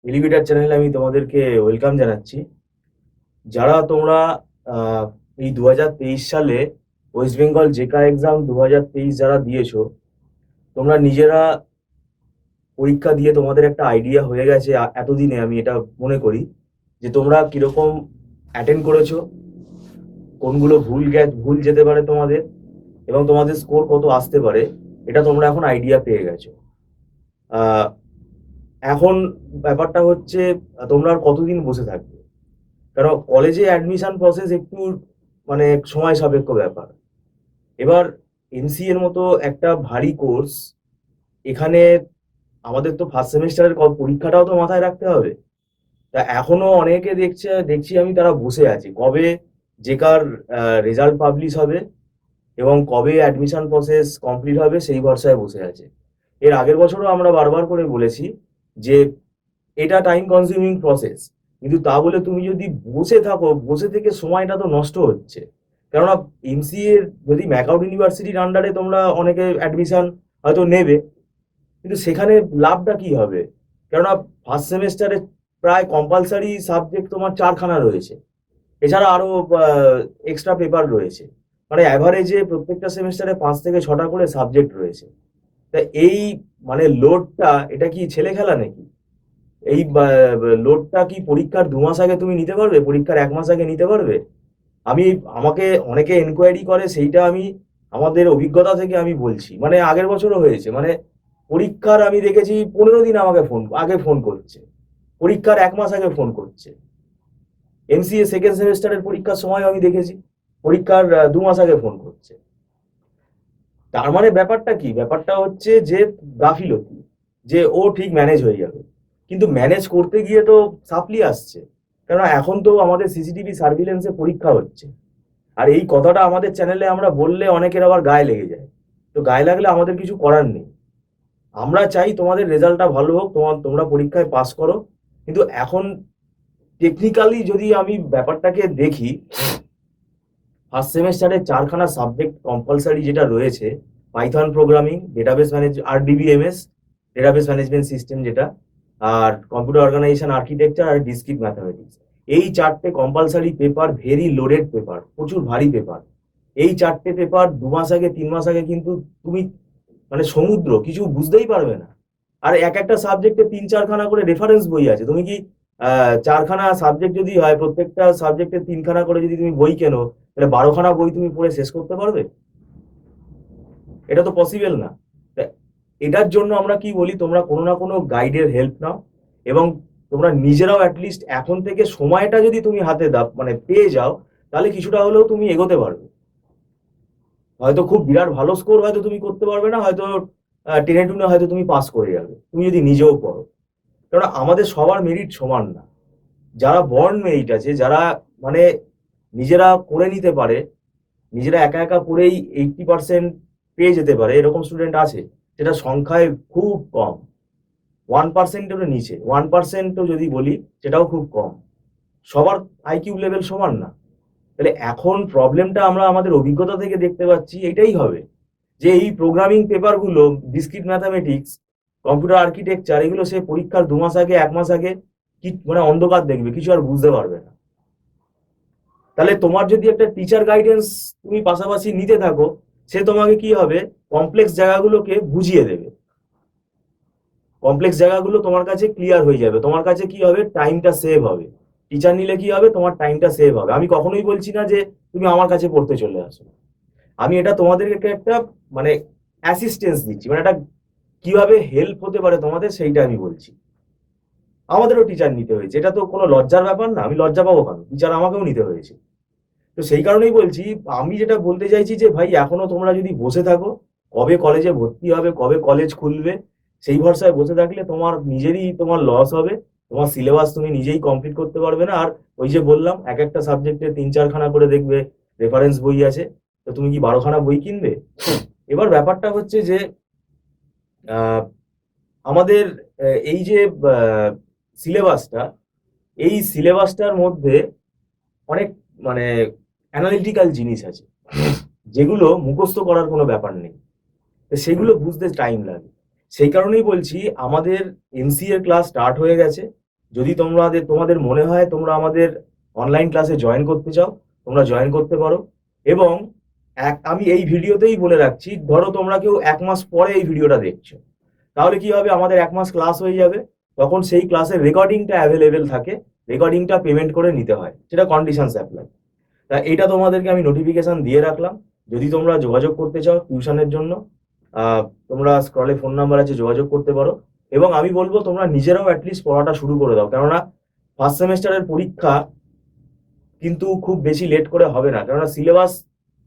Elevator চ্যানেলে আমি তোমাদেরকে ওয়েলকাম জানাচ্ছি। যারা তোমরা এই 2023 সালে ওয়েস্ট বেঙ্গল জেকা এক্সাম 2023 যারা দিয়েছো, তোমরা নিজেরা পরীক্ষা দিয়ে তোমাদের একটা আইডিয়া হয়ে গেছে এতদিনে। আমি এটা মনে করি যে তোমরা কিরকম অ্যাটেন্ড করেছো, কোনগুলো ভুল যেতে পারে তোমাদের, এবং তোমাদের স্কোর কত আসতে পারে, এটা তোমরা এখন আইডিয়া পেয়ে গেছো। আহ, এখন ব্যাপারটা হচ্ছে তোমরা আর কতদিন বসে থাকবে। কারণ কলেজে অ্যাডমিশন প্রসেস একটু মানে সময় সাপেক্ষ ব্যাপার। এবার এমসি এর মতো একটা ভারী কোর্স, এখানে আমাদের তো ফার্স্ট সেমিস্টারের পরীক্ষাটাও তো মাথায় রাখতে হবে। তা এখনো অনেকে দেখছি আমি, তারা বসে আছে কবে জেকার রেজাল্ট পাবলিশ হবে এবং কবে অ্যাডমিশন প্রসেস কমপ্লিট হবে সেই ভরসায় বসে আছে। এর আগের বছরও আমরা বারবার করে বলেছি যে এটা টাইম কনজিউমিং প্রসেস, কিন্তু তা বলে তুমি যদি বসে থাকো, বসে থেকে সময়টা তো নষ্ট হচ্ছে। কেননা এমসিএ যদি ম্যাকাউট ইউনিভার্সিটির আন্ডারে তোমরা অনেকে অ্যাডমিশন হয়তো নেবে, কিন্তু সেখানে লাভটা কি হবে? কেননা ফার্স্ট সেমিস্টারে প্রায় কম্পালসারি সাবজেক্ট তোমার 4খানা রয়েছে, এছাড়া আরো এক্সট্রা পেপার রয়েছে। মানে অ্যাভারেজে প্রত্যেকটা সেমিস্টারে 5 থেকে 6টা করে সাবজেক্ট রয়েছে। তা এই মানে লোডটা, এটা কি ছেলে খেলা নাকি? এই লোডটা কি পরীক্ষার 2 মাস আগে তুমি নিতে পারবে? পরীক্ষার 1 মাস আগে নিতে পারবে? আমাকে অনেকে এনকোয়ারি করে, সেইটা আমি আমাদের অভিজ্ঞতা থেকে আমি বলছি। মানে আগের বছরও হয়েছে, মানে পরীক্ষার আমি দেখেছি 15 দিন আমাকে ফোন করছে, পরীক্ষার 1 মাস আগে ফোন করছে। এমসিএ সেকেন্ড সেমিস্টারের পরীক্ষার সময় আমি দেখেছি পরীক্ষার 2 মাস আগে ফোন করছে। তার মানে ব্যাপারটা কি? ব্যাপারটা হচ্ছে যে গাফিলতি, যে ও ঠিক ম্যানেজ হয়ে যাবে, কিন্তু ম্যানেজ করতে গিয়ে তো সাপ্লি আসছে। কেননা এখন তো আমাদের সিসিটিভি সার্ভিলেন্সে পরীক্ষা হচ্ছে, আর এই কথাটা আমাদের চ্যানেলে আমরা বললে অনেকের আবার গায়ে লেগে যায়। তো গায়ে লাগলে আমাদের কিছু করার নেই। আমরা চাই তোমাদের রেজাল্টটা ভালো হোক, তোমরা পরীক্ষায় পাস করো। কিন্তু এখন টেকনিক্যালি যদি আমি ব্যাপারটাকে দেখি, ফার্স্ট সেমিস্টারে 4খানা সাবজেক্ট কম্পালসারি যেটা রয়েছে, Python programming, database manage RDBMS, database management system যেটা, আর কম্পিউটার অর্গানাইজেশন আর্কিটেকচার, আর ডিসক্রিট ম্যাথামেটিক্স। এই 4টে compulsory paper, very loaded paper, প্রচুর ভারী পেপার। এই 4টে পেপার 2 মাস আগে 3 মাস আগে কিন্তু তুমি মানে সমুদ্র, কিছু বুঝতেই পারবে না। আর এক একটা সাবজেক্টে 3-4খানা করে রেফারেন্স বই আছে। তুমি কি 4খানা সাবজেক্ট যদি হয়, প্রত্যেকটা সাবজেক্টে 3খানা করে যদি তুমি বই কেনো, তাহলে 12খানা বই তুমি পড়ে শেষ করতে পারবে? এটা তো পসিবল না। এটার জন্য আমরা কি বলি, তোমরা কোনো না কোনো গাইডের হেল্প নাও, এবং তোমরা নিজেরাও অ্যাটলিস্ট এখন থেকে সময়টা যদি তুমি হাতে দাও, মানে পেয়ে যাও, তাহলে কিছুটা হলেও তুমি এগোতে পারবে। হয়তো খুব বিরাট ভালো স্কোর হয়তো তুমি করতে পারবে না, হয়তো 10-2 হয়তো তুমি পাস করে যাবে, তুমি যদি নিজেও পড়ো। কারণ আমাদের সবার মেরিট সমান না। যারা বর্ন মেরিট আছে, যারা মানে নিজেরা করে নিতে পারে, নিজেরা একা একা পড়েই 80% পেয়ে যেতে পারে, এরকম স্টুডেন্ট আছে, যেটা সংখ্যায় খুব কম। 1%-এরও নিচে, 1%ও যদি বলি সেটাও খুব কম। সবার আইকিউ লেভেল সমান না। তাহলে এখন প্রবলেমটা আমরা আমাদের অভিজ্ঞতা থেকে দেখতে পাচ্ছি এটাই হবে, যে এই প্রোগ্রামিং পেপারগুলো, ডিসক্রিট ম্যাথামেটিক্স, কম্পিউটার আর্কিটেকচার, এগুলো সে পরীক্ষার 2 মাস আগে 1 মাস আগে কি মানে অন্ধকার দেখবে, কিছু আর বুঝতে পারবে না। তাহলে তোমার যদি একটা টিচার গাইডেন্স তুমি পাশাপাশি নিতে থাকো, সে তোমাকে কি হবে, কমপ্লেক্স জায়গাগুলোকে বুঝিয়ে দেবে। কমপ্লেক্স জায়গাগুলো তোমার কাছে ক্লিয়ার হয়ে যাবে, তোমার কাছে কি হবে, টাইমটা সেভ হবে। টিচার নিলে কি হবে, তোমার টাইমটা সেভ হবে। আমি কখনোই বলছি না যে তুমি আমার কাছে পড়তে চলে আসো, আমি এটা তোমাদেরকে একটা মানে অ্যাসিস্ট্যান্স দিচ্ছি, মানে একটা কিভাবে হেল্প হতে পারে তোমাদের, সেইটা আমি বলছি। আমাদেরও টিচার নিতে হয়েছে, এটা তো কোনো লজ্জার ব্যাপার না। আমি লজ্জা পাবো কেন? টিচার আমাকেও নিতে হয়েছে। তো সেই কারণেই বলছি, আমি যেটা বলতে চাইছি যে ভাই, এখনো তোমরা যদি বসে থাকো, কবে কলেজে ভর্তি হবে, কবে কলেজ খুলবে, সেই ভরসায় বসে থাকলে তোমার নিজেরই তোমার লস হবে। তোমার সিলেবাস তুমি নিজেই কমপ্লিট করতে পারবে না। আর ওই যে বললাম, এক একটা সাবজেক্টে 3-4খানা করে দেখবে রেফারেন্স বই আছে, তো তুমি কি 12খানা বই কিনবে? এবার ব্যাপারটা হচ্ছে যে আমাদের এই যে সিলেবাসটা, এই সিলেবাসটার মধ্যে অনেক মানে অ্যানালিটিক্যাল জিনিস আছে, যেগুলো মুখস্থ করার কোনো ব্যাপার নেই। সেগুলো বুঝতে টাইম লাগে। সেই কারণেই বলছি, আমাদের এমসিএ ক্লাস স্টার্ট হয়ে গেছে। যদি তোমাদের মনে হয় তোমরা আমাদের অনলাইন ক্লাসে জয়েন করতে চাও, তোমরা জয়েন করতে পারো। এবং আমি এই ভিডিওতেই বলে রাখছি, ধরো তোমরা কেউ 1 মাস পরে এই ভিডিওটা দেখছো, তাহলে কি হবে, আমাদের 1 মাস ক্লাস হয়ে যাবে, তখন সেই ক্লাসের রেকর্ডিংটা অ্যাভেলেবেল থাকে, রেকর্ডিংটা পেমেন্ট করে নিতে হয়, সেটা কন্ডিশনস অ্যাপ্লাই। তা এটা তোমাদেরকে আমি নোটিফিকেশন দিয়ে রাখলাম। যদি তোমরা যোগাযোগ করতে চাও টিউশনের জন্য, তোমরা স্ক্রলে ফোন নাম্বার আছে, যোগাযোগ করতে পারো। এবং আমি বলবো তোমরা নিজেরাও অ্যাটলিস্ট পড়াটা শুরু করে দাও, কেননা ফার্স্ট সেমেস্টারের পরীক্ষা কিন্তু খুব বেশি লেট করে হবে না, কেননা সিলেবাস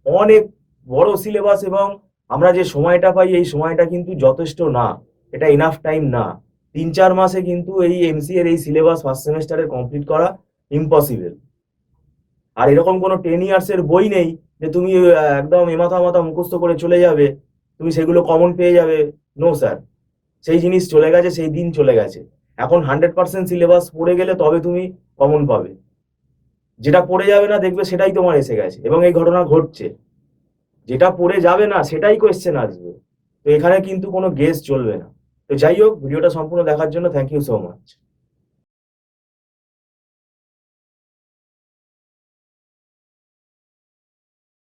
অনেক বড় সিলেবাস, এবং আমরা যে সময়টা পাই এই সময়টা কিন্তু যথেষ্ট না, এটা ইনাফ টাইম না। 3-4 মাসে কিন্তু এই এমসি এর এই সিলেবাস ফার্স্ট সেমেস্টারে কমপ্লিট করা ইম্পসিবল। আর এরকম কোনো 10 ইয়ার্সের বই নেই যে তুমি একদম এমাথা মাথা মুখস্থ করে চলে যাবে, তুমি সেগুলো কমন পেয়ে যাবে। নো স্যার, সেই জিনিস চলে গেছে, সেই দিন চলে গেছে। এখন 100% সিলেবাস পড়ে গেলে তবে তুমি কমন পাবে, যেটা পড়ে যাবে না দেখবে সেটাই তোমার এসে গেছে, এবং এই ঘটনা ঘটছে। যেটা পড়ে যাবে না সেটাই কোয়েশ্চেন আসবে, তো এখানে কিন্তু কোনো গেস চলবে না। তো যাই হোক, ভিডিওটা সম্পূর্ণ দেখার জন্য থ্যাংক ইউ সো মাচ।